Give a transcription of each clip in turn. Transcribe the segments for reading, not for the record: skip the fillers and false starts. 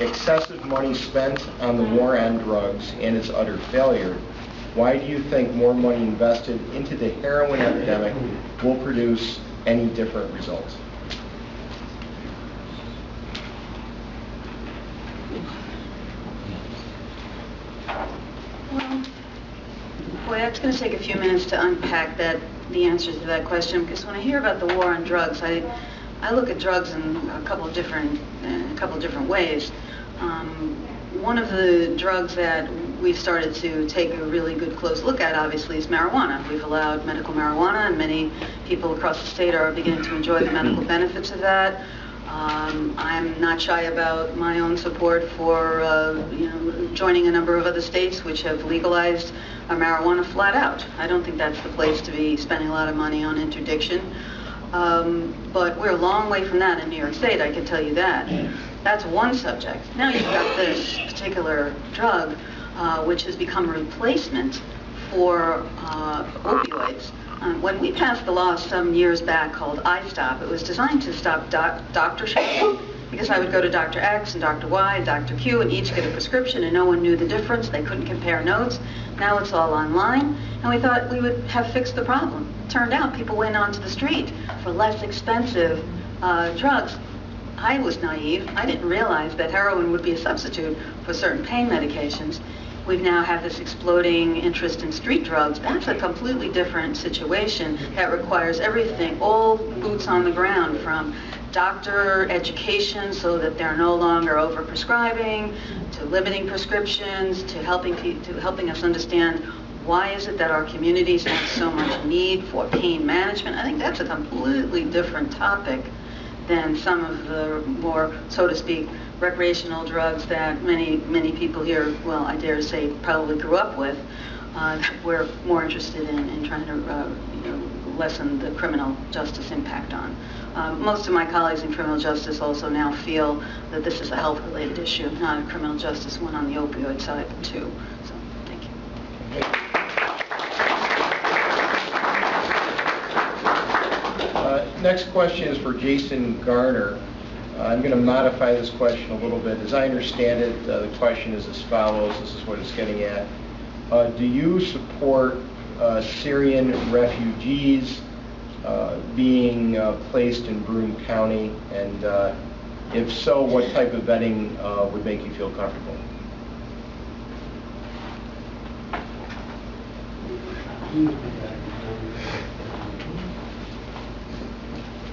excessive money spent on the war on drugs and its utter failure, why do you think more money invested into the heroin epidemic will produce any different results? Well, boy, that's going to take a few minutes to unpack the answers to that question, because when I hear about the war on drugs, I look at drugs in a couple of different ways. One of the drugs that we've started to take a really good close look at, obviously, is marijuana. We've allowed medical marijuana, and many people across the state are beginning to enjoy the medical benefits of that. I'm not shy about my own support for joining a number of other states which have legalized marijuana flat out. I don't think that's the place to be spending a lot of money on interdiction. But we're a long way from that in New York State, I can tell you that. That's one subject. Now you've got this particular drug, which has become a replacement for opioids. When we passed the law some years back called I-Stop, it was designed to stop doctor shopping, because I would go to Dr. X and Dr. Y and Dr. Q and each get a prescription and no one knew the difference. They couldn't compare notes. Now it's all online, and we thought we would have fixed the problem. Turned out people went onto the street for less expensive drugs. I was naive. I didn't realize that heroin would be a substitute for certain pain medications. We now have this exploding interest in street drugs. That's a completely different situation that requires everything, all boots on the ground, from doctor education so that they're no longer overprescribing, to limiting prescriptions, to helping us understand why is it that our communities have so much need for pain management. I think that's a completely different topic than some of the more, so to speak, recreational drugs that many people here, well, I dare to say, probably grew up with. We're more interested in trying to lessen the criminal justice impact on. Most of my colleagues in criminal justice also now feel that this is a health-related issue, not a criminal justice one on the opioid side too. So, thank you. Next question is for Jason Garnar. I'm going to modify this question a little bit. As I understand it, the question is as follows. This is what it's getting at. Do you support Syrian refugees being placed in Broome County? And if so, what type of vetting would make you feel comfortable?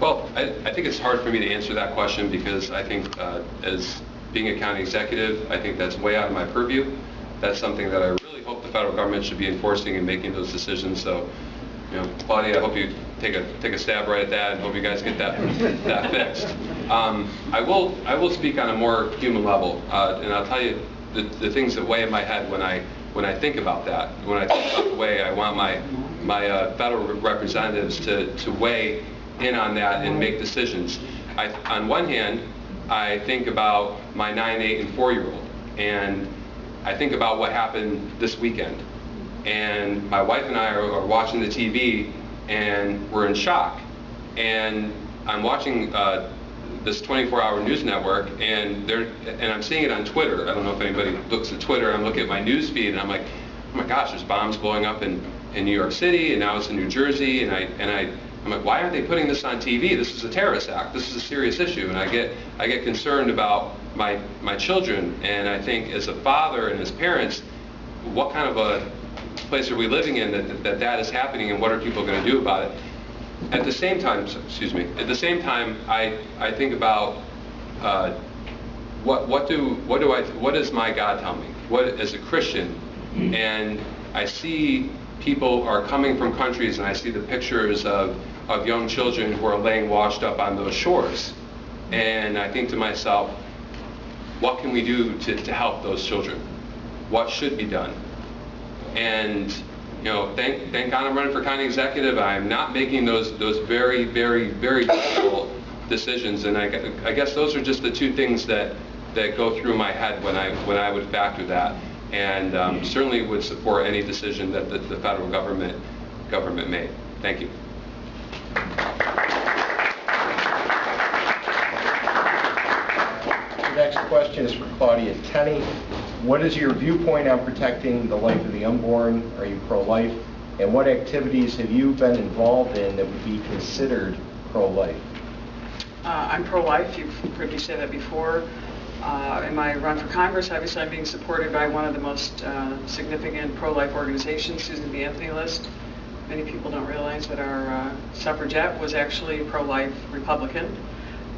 Well, I think it's hard for me to answer that question, because I think as being a county executive, I think that's way out of my purview. That's something that I really hope the federal government should be enforcing and making those decisions. So, Claudia, I hope you take a stab right at that, and hope you guys get that fixed. I will speak on a more human level, and I'll tell you the things that weigh in my head when I think about that. When I think about the way I want my federal representatives to weigh in on that and make decisions. On one hand, I think about my 9, 8, and 4-year-old, and I think about what happened this weekend. And my wife and I are watching the TV, and we're in shock. And I'm watching this 24-hour news network, and I'm seeing it on Twitter. I don't know if anybody looks at Twitter. I'm looking at my news feed, and I'm like, oh my gosh, there's bombs blowing up in New York City, and now it's in New Jersey, and I'm like, why aren't they putting this on TV? This is a terrorist act. This is a serious issue, and I get concerned about my children. And I think, as a father and as parents, what kind of a place are we living in that is happening, and what are people going to do about it? At the same time, I think about what does my God tell me? What, as a Christian, and I see people are coming from countries, and I see the pictures of young children who are laying washed up on those shores. And I think to myself, what can we do to help those children? What should be done? And thank God I'm running for county executive. I'm not making those very, very, very difficult decisions. And I guess those are just the two things that go through my head when I would factor that. And certainly would support any decision that the federal government made. Thank you. Next question is for Claudia Tenney. What is your viewpoint on protecting the life of the unborn? Are you pro-life? And what activities have you been involved in that would be considered pro-life? I'm pro-life. You've heard me say that before. In my run for Congress, obviously I'm being supported by one of the most significant pro-life organizations, Susan B. Anthony List. Many people don't realize that our suffragette was actually pro-life Republican.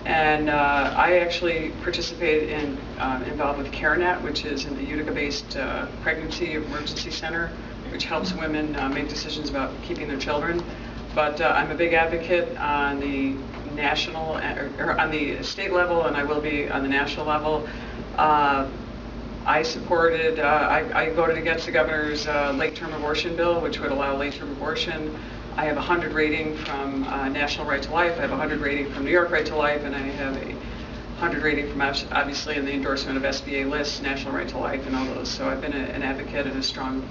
And I actually participated in, involved with CareNet, which is in the Utica-based pregnancy emergency center, which helps women make decisions about keeping their children. But I'm a big advocate on the national, or on the state level, and I will be on the national level. I supported, I voted against the governor's late-term abortion bill, which would allow late-term abortion. I have a 100 rating from National Right to Life, I have a 100 rating from New York Right to Life, and I have a 100 rating from, obviously, in the endorsement of SBA lists, National Right to Life, and all those. So I've been an advocate and a strong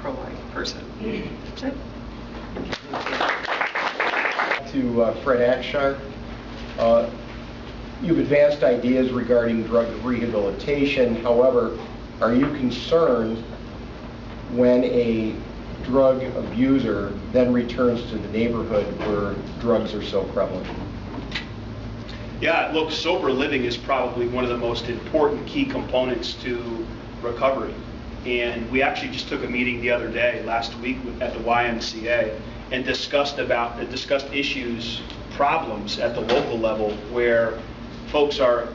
pro-life person. That's it. To Fred Akshar. You've advanced ideas regarding drug rehabilitation. However, are you concerned when a drug abuser then returns to the neighborhood where drugs are so prevalent? Yeah, look, sober living is probably one of the most important key components to recovery. And we actually just took a meeting the other day, last week, at the YMCA, and discussed issues, problems at the local level where folks at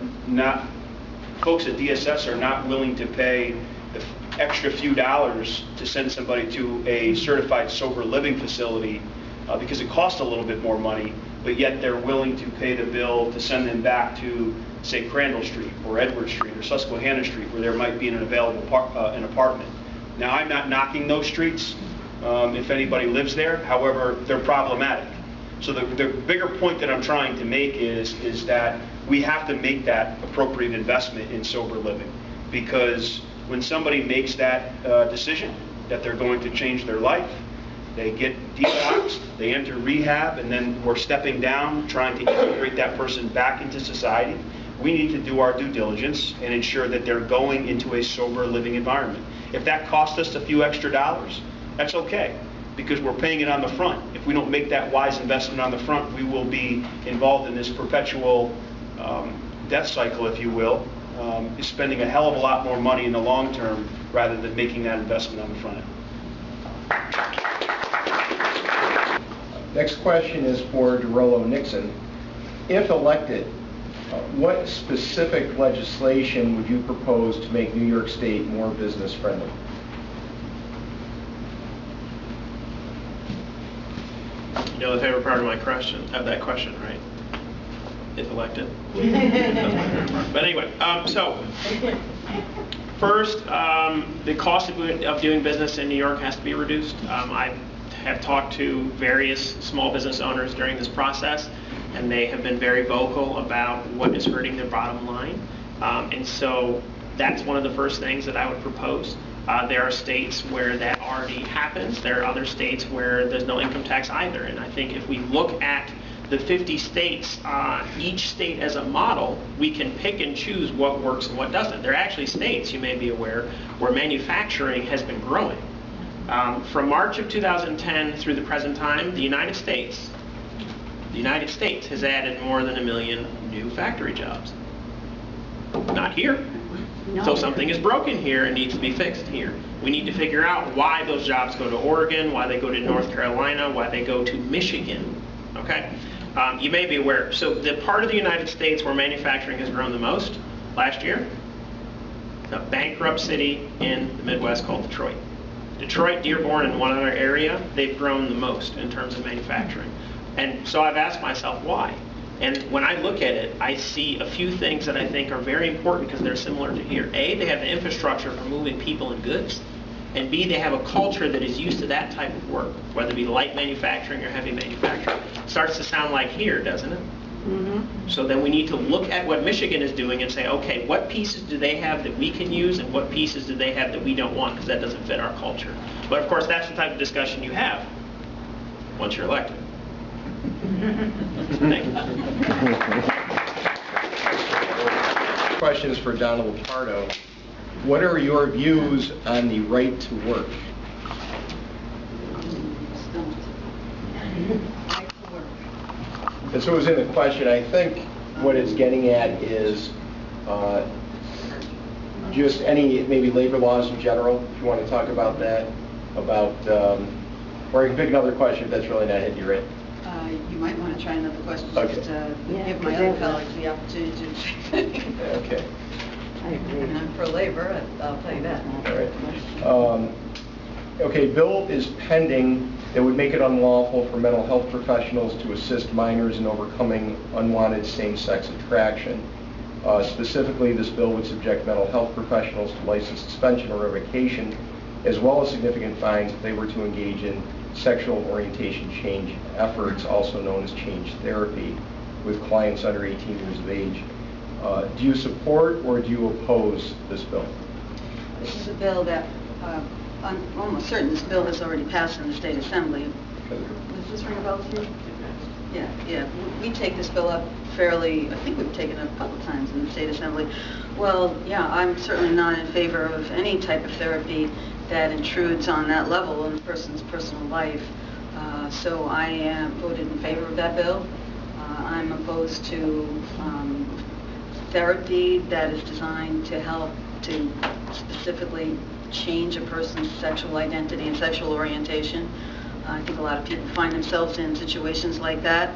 DSS are not willing to pay the extra few dollars to send somebody to a certified sober living facility because it costs a little bit more money, but yet they're willing to pay the bill to send them back to, say, Crandall Street or Edward Street or Susquehanna Street, where there might be an available an apartment. Now, I'm not knocking those streets if anybody lives there. However, they're problematic. So the bigger point that I'm trying to make is that we have to make that appropriate investment in sober living, because when somebody makes that decision that they're going to change their life, they get detoxed, they enter rehab, and then we're stepping down, trying to integrate that person back into society. We need to do our due diligence and ensure that they're going into a sober living environment. If that costs us a few extra dollars, that's okay, because we're paying it on the front. If we don't make that wise investment on the front, we will be involved in this perpetual death cycle, if you will, spending a hell of a lot more money in the long term rather than making that investment on the front end. Next question is for Dorollo Nixon. If elected, what specific legislation would you propose to make New York State more business friendly? You know the favorite part of that question, right? If elected. But anyway, so first, the cost of doing business in New York has to be reduced. I have talked to various small business owners during this process, and they have been very vocal about what is hurting their bottom line. And so that's one of the first things that I would propose. There are states where that already happens. There are other states where there's no income tax either. And I think if we look at the 50 states, each state as a model, we can pick and choose what works and what doesn't. There are actually states, you may be aware, where manufacturing has been growing. From March of 2010 through the present time, the United States has added more than 1 million new factory jobs. Not here. No. So something is broken here and needs to be fixed here. We need to figure out why those jobs go to Oregon, why they go to North Carolina, why they go to Michigan. Okay? You may be aware. So the part of the United States where manufacturing has grown the most last year, a bankrupt city in the Midwest called Detroit. Detroit, Dearborn, and one other area, they've grown the most in terms of manufacturing. And so I've asked myself why. And when I look at it, I see a few things that I think are very important because they're similar to here. A, they have the infrastructure for moving people and goods. And B, they have a culture that is used to that type of work, whether it be light manufacturing or heavy manufacturing. It starts to sound like here, doesn't it? Mm-hmm. So then we need to look at what Michigan is doing and say, okay, what pieces do they have that we can use and what pieces do they have that we don't want because that doesn't fit our culture. But of course, that's the type of discussion you have once you're elected. Thank you. question is for Donna Lupardo. What are your views on the right to work? And so it was in the question. I think what it's getting at is just any maybe labor laws in general, if you want to talk about that, about, or I can pick another question if that's really not hitting you right. You might want to try another question, Okay. just to give my other colleagues the opportunity to think. Okay. And I'm pro-labor, I'll tell you that. All right. Okay, bill is pending that would make it unlawful for mental health professionals to assist minors in overcoming unwanted same-sex attraction. Specifically, this bill would subject mental health professionals to license suspension or revocation, as well as significant fines if they were to engage in sexual orientation change efforts, also known as change therapy, with clients under 18 years of age. Do you support or do you oppose this bill? This is a bill that, I'm almost certain this bill has already passed in the State Assembly. Does this ring a bell to you? Yeah. We take this bill up fairly, I think we've taken it up a couple times in the State Assembly. Well, yeah, I'm certainly not in favor of any type of therapy that intrudes on that level in a person's personal life. So I voted in favor of that bill. I'm opposed to therapy that is designed to help to specifically change a person's sexual identity and sexual orientation. I think a lot of people find themselves in situations like that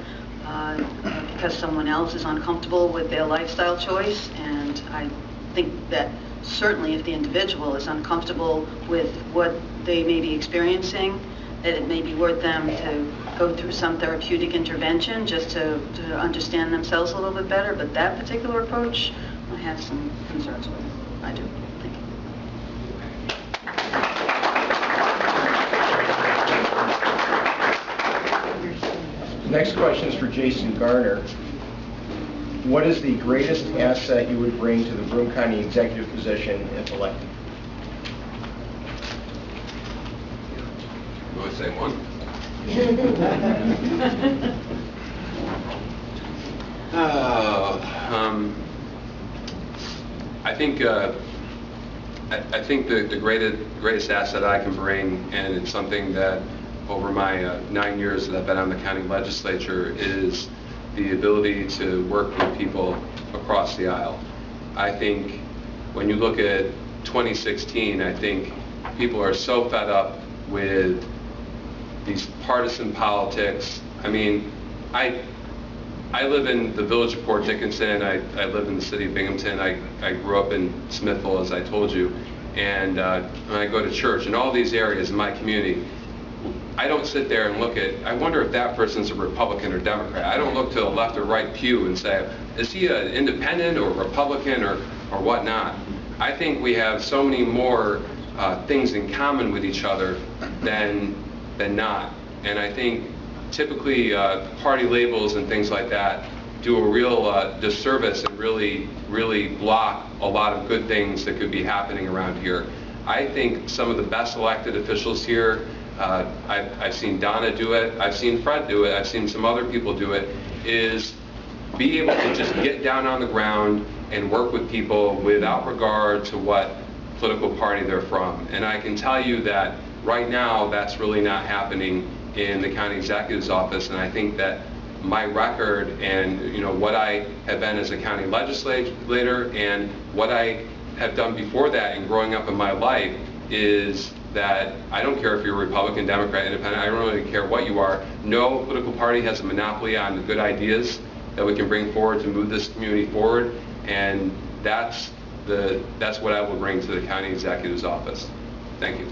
because someone else is uncomfortable with their lifestyle choice, and I think that certainly if the individual is uncomfortable with what they may be experiencing, that it may be worth them to go through some therapeutic intervention just to understand themselves a little bit better. But that particular approach, I have some concerns with. I do. Thank you. The next question is for Jason Garnar. What is the greatest asset you would bring to the Broome County Executive position if elected? You would say one? I think the greatest asset I can bring, and it's something that over my 9 years that I've been on the county legislature, is the ability to work with people across the aisle. I think when you look at 2016, I think people are so fed up with these partisan politics. I mean, I live in the village of Port Dickinson. I live in the city of Binghamton. I grew up in Smithville, as I told you, and when I go to church in all these areas in my community, I don't sit there and look at, I wonder if that person's a Republican or Democrat. I don't look to the left or right pew and say, is he an independent or Republican or whatnot? I think we have so many more things in common with each other than not. And I think typically party labels and things like that do a real disservice and really block a lot of good things that could be happening around here. I think some of the best elected officials here, I've seen Donna do it, I've seen Fred do it, I've seen some other people do it, is be able to just get down on the ground and work with people without regard to what political party they're from. And I can tell you that right now that's really not happening in the county executive's office, and I think that my record and what I have been as a county legislator and what I have done before that and growing up in my life is that I don't care if you're a Republican, Democrat, Independent, I don't really care what you are. No political party has a monopoly on the good ideas that we can bring forward to move this community forward, and that's what I will bring to the county executive's office. Thank you.